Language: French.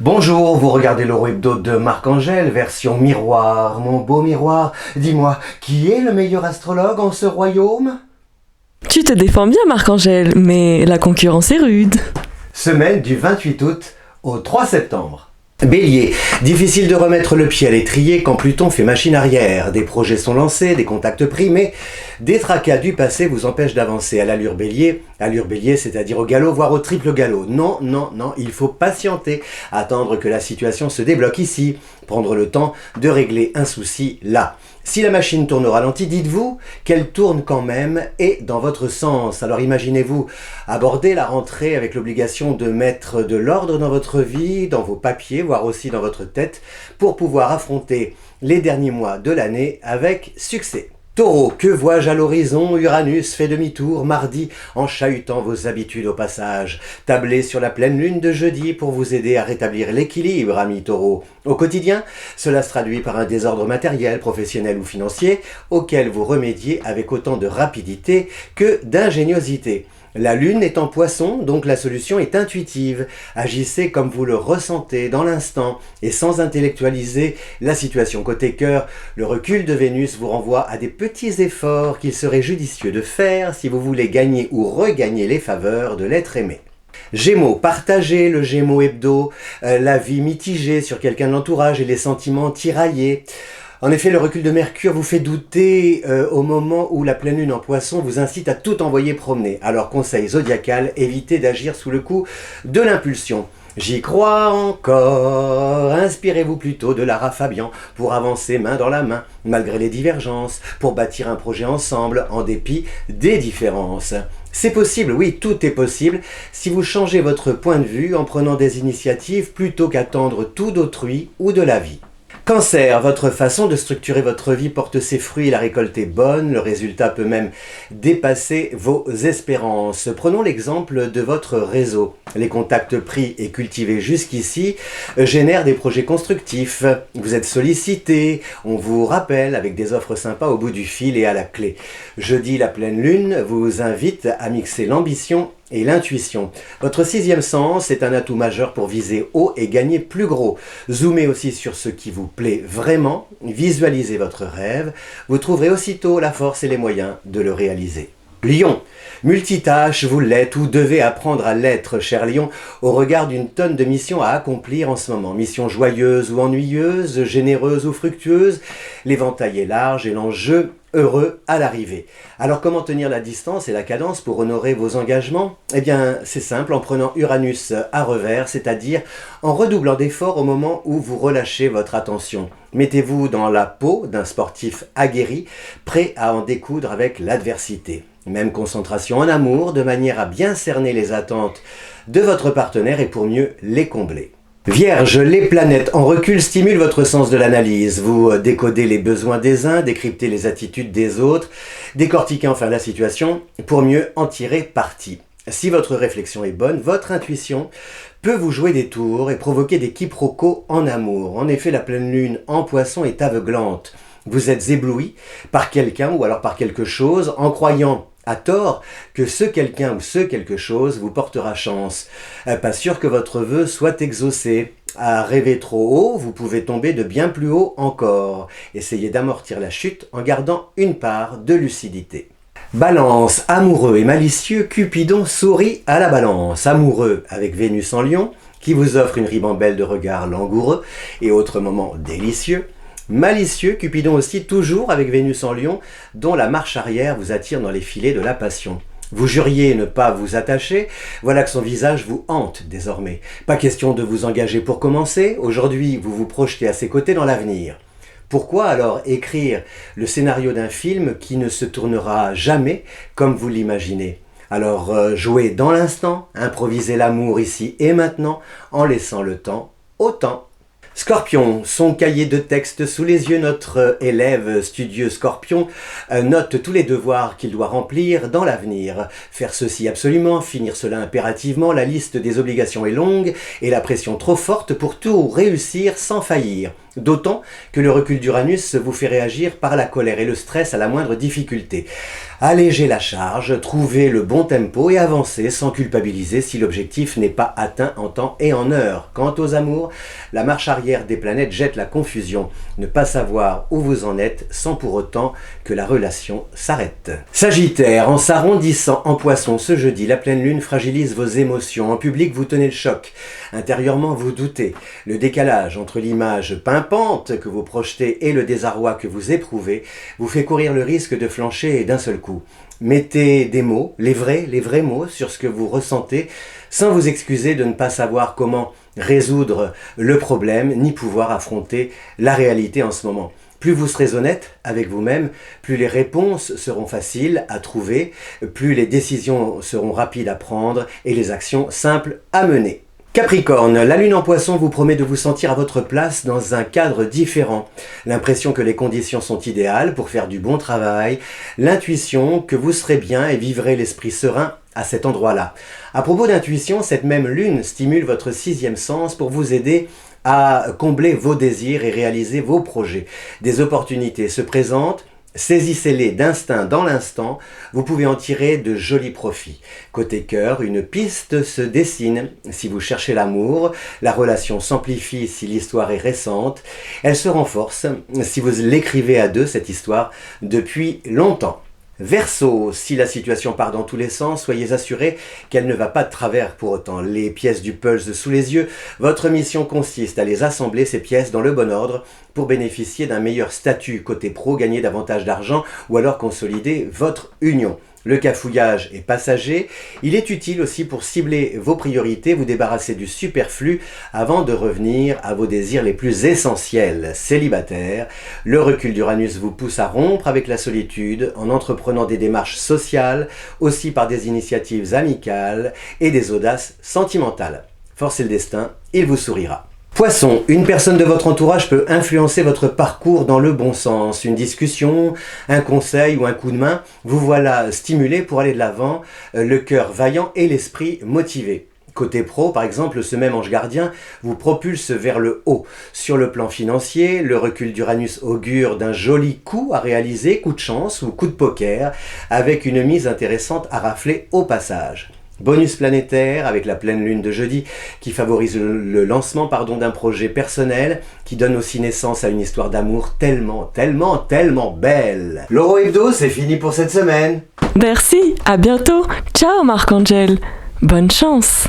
Bonjour, vous regardez l'Euro Hebdo de Marc-Angèle, version miroir. Mon beau miroir, dis-moi, qui est le meilleur astrologue en ce royaume? Tu te défends bien, Marc-Angèle, mais la concurrence est rude. Semaine du 28 août au 3 septembre. Bélier, difficile de remettre le pied à l'étrier quand Pluton fait machine arrière. Des projets sont lancés, des contacts pris, mais des tracas du passé vous empêchent d'avancer à l'allure bélier, c'est-à-dire au galop, voire au triple galop. Non, il faut patienter, attendre que la situation se débloque ici, prendre le temps de régler un souci là. Si la machine tourne au ralenti, dites-vous qu'elle tourne quand même et dans votre sens. Alors imaginez-vous aborder la rentrée avec l'obligation de mettre de l'ordre dans votre vie, dans vos papiers, voire aussi dans votre tête, pour pouvoir affronter les derniers mois de l'année avec succès. Taureau, que vois-je à l'horizon? Uranus fait demi-tour mardi en chahutant vos habitudes au passage. Tablez sur la pleine lune de jeudi pour vous aider à rétablir l'équilibre, ami Taureau. Au quotidien, cela se traduit par un désordre matériel, professionnel ou financier auquel vous remédiez avec autant de rapidité que d'ingéniosité. La lune est en poisson, donc la solution est intuitive. Agissez comme vous le ressentez dans l'instant et sans intellectualiser la situation. Côté cœur, le recul de Vénus vous renvoie à des petits efforts qu'il serait judicieux de faire si vous voulez gagner ou regagner les faveurs de l'être aimé. Gémeaux, partagez le Gémeaux hebdo, la vie mitigée sur quelqu'un de l'entourage et les sentiments tiraillés. En effet, le recul de Mercure vous fait douter au moment où la pleine lune en poisson vous incite à tout envoyer promener. Alors conseil zodiacal, évitez d'agir sous le coup de l'impulsion. J'y crois encore, inspirez-vous plutôt de Lara Fabian pour avancer main dans la main, malgré les divergences, pour bâtir un projet ensemble en dépit des différences. C'est possible, oui, tout est possible, si vous changez votre point de vue en prenant des initiatives plutôt qu'attendre tout d'autrui ou de la vie. Cancer, votre façon de structurer votre vie porte ses fruits, la récolte est bonne, le résultat peut même dépasser vos espérances. Prenons l'exemple de votre réseau. Les contacts pris et cultivés jusqu'ici génèrent des projets constructifs. Vous êtes sollicité, on vous rappelle avec des offres sympas au bout du fil et à la clé. Jeudi, la pleine lune vous invite à mixer l'ambition et l'intuition. Votre sixième sens est un atout majeur pour viser haut et gagner plus gros. Zoomez aussi sur ce qui vous plaît vraiment, visualisez votre rêve, vous trouverez aussitôt la force et les moyens de le réaliser. Lion, multitâche, vous l'êtes ou devez apprendre à l'être, cher Lion, au regard d'une tonne de missions à accomplir en ce moment. Missions joyeuses ou ennuyeuses, généreuses ou fructueuses, l'éventail est large et l'enjeu heureux à l'arrivée. Alors comment tenir la distance et la cadence pour honorer vos engagements? Eh bien c'est simple, en prenant Uranus à revers, c'est-à-dire en redoublant d'efforts au moment où vous relâchez votre attention. Mettez-vous dans la peau d'un sportif aguerri, prêt à en découdre avec l'adversité. Même concentration en amour, de manière à bien cerner les attentes de votre partenaire et pour mieux les combler. Vierge, les planètes en recul stimulent votre sens de l'analyse. Vous décodez les besoins des uns, décryptez les attitudes des autres, décortiquez enfin la situation pour mieux en tirer parti. Si votre réflexion est bonne, votre intuition peut vous jouer des tours et provoquer des quiproquos en amour. En effet, la pleine lune en poisson est aveuglante. Vous êtes ébloui par quelqu'un ou alors par quelque chose en croyant à tort que ce quelqu'un ou ce quelque chose vous portera chance. Pas sûr que votre vœu soit exaucé. À rêver trop haut, vous pouvez tomber de bien plus haut encore. Essayez d'amortir la chute en gardant une part de lucidité. Balance, amoureux et malicieux, Cupidon sourit à la balance. Amoureux avec Vénus en Lion, qui vous offre une ribambelle de regards langoureux et autres moments délicieux. Malicieux, Cupidon aussi, toujours avec Vénus en Lion, dont la marche arrière vous attire dans les filets de la passion. Vous juriez ne pas vous attacher, voilà que son visage vous hante désormais. Pas question de vous engager pour commencer, aujourd'hui vous vous projetez à ses côtés dans l'avenir. Pourquoi alors écrire le scénario d'un film qui ne se tournera jamais comme vous l'imaginez? Alors jouez dans l'instant, improvisez l'amour ici et maintenant en laissant le temps au temps. Scorpion, son cahier de texte sous les yeux, notre élève studieux Scorpion note tous les devoirs qu'il doit remplir dans l'avenir. Faire ceci absolument, finir cela impérativement, la liste des obligations est longue et la pression trop forte pour tout réussir sans faillir. D'autant que le recul d'Uranus vous fait réagir par la colère et le stress à la moindre difficulté. Allégez la charge, trouvez le bon tempo et avancez sans culpabiliser si l'objectif n'est pas atteint en temps et en heure. Quant aux amours, la marche arrière des planètes jette la confusion. Ne pas savoir où vous en êtes sans pour autant que la relation s'arrête. Sagittaire, en s'arrondissant en Poisson ce jeudi, la pleine lune fragilise vos émotions. En public, vous tenez le choc. Intérieurement, vous doutez. Le décalage entre l'image pimpante que vous projetez et le désarroi que vous éprouvez vous fait courir le risque de flancher d'un seul coup. Mettez des mots, les vrais mots sur ce que vous ressentez, sans vous excuser de ne pas savoir comment résoudre le problème, ni pouvoir affronter la réalité en ce moment. Plus vous serez honnête avec vous-même, plus les réponses seront faciles à trouver, plus les décisions seront rapides à prendre et les actions simples à mener. Capricorne, la lune en Poisson vous promet de vous sentir à votre place dans un cadre différent. L'impression que les conditions sont idéales pour faire du bon travail, l'intuition que vous serez bien et vivrez l'esprit serein à cet endroit-là. À propos d'intuition, cette même lune stimule votre 6e sens pour vous aider à combler vos désirs et réaliser vos projets. Des opportunités se présentent. Saisissez-les d'instinct dans l'instant, vous pouvez en tirer de jolis profits. Côté cœur, une piste se dessine. Si vous cherchez l'amour, la relation s'amplifie si l'histoire est récente. Elle se renforce si vous l'écrivez à deux, cette histoire, depuis longtemps. Verseau, si la situation part dans tous les sens, soyez assuré qu'elle ne va pas de travers pour autant. Les pièces du puzzle sous les yeux, votre mission consiste à les assembler, ces pièces, dans le bon ordre pour bénéficier d'un meilleur statut côté pro, gagner davantage d'argent ou alors consolider votre union. Le cafouillage est passager, il est utile aussi pour cibler vos priorités, vous débarrasser du superflu avant de revenir à vos désirs les plus essentiels. Célibataire, le recul d'Uranus vous pousse à rompre avec la solitude en entreprenant des démarches sociales, aussi par des initiatives amicales et des audaces sentimentales. Forcez le destin, il vous sourira. Poisson, une personne de votre entourage peut influencer votre parcours dans le bon sens. Une discussion, un conseil ou un coup de main, vous voilà stimulé pour aller de l'avant, le cœur vaillant et l'esprit motivé. Côté pro, par exemple, ce même ange gardien vous propulse vers le haut. Sur le plan financier, le recul d'Uranus augure d'un joli coup à réaliser, coup de chance ou coup de poker, avec une mise intéressante à rafler au passage. Bonus planétaire avec la pleine lune de jeudi qui favorise le lancement d'un projet personnel qui donne aussi naissance à une histoire d'amour tellement belle. L'Oro Hebdo, c'est fini pour cette semaine. Merci, à bientôt. Ciao Marc-Angel. Bonne chance.